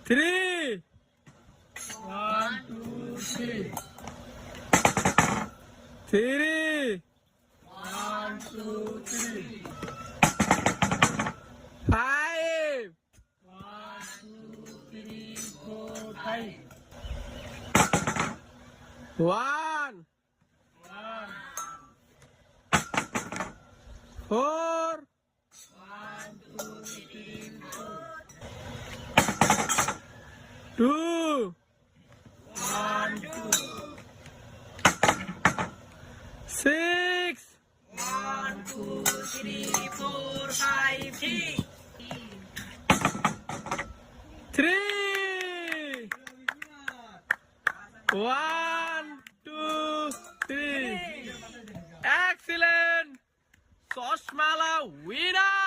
3. 1, 2, 3. 3. 1, 2, 3. 5. 1, 2, 3, 4, 5. 1. 4. 1, 2, 3, 4. 2. 1, 2. 6. 1, 2, 3, 4, 5, 6. 3. 1, 2, 3. Excellent! Sosmala winner!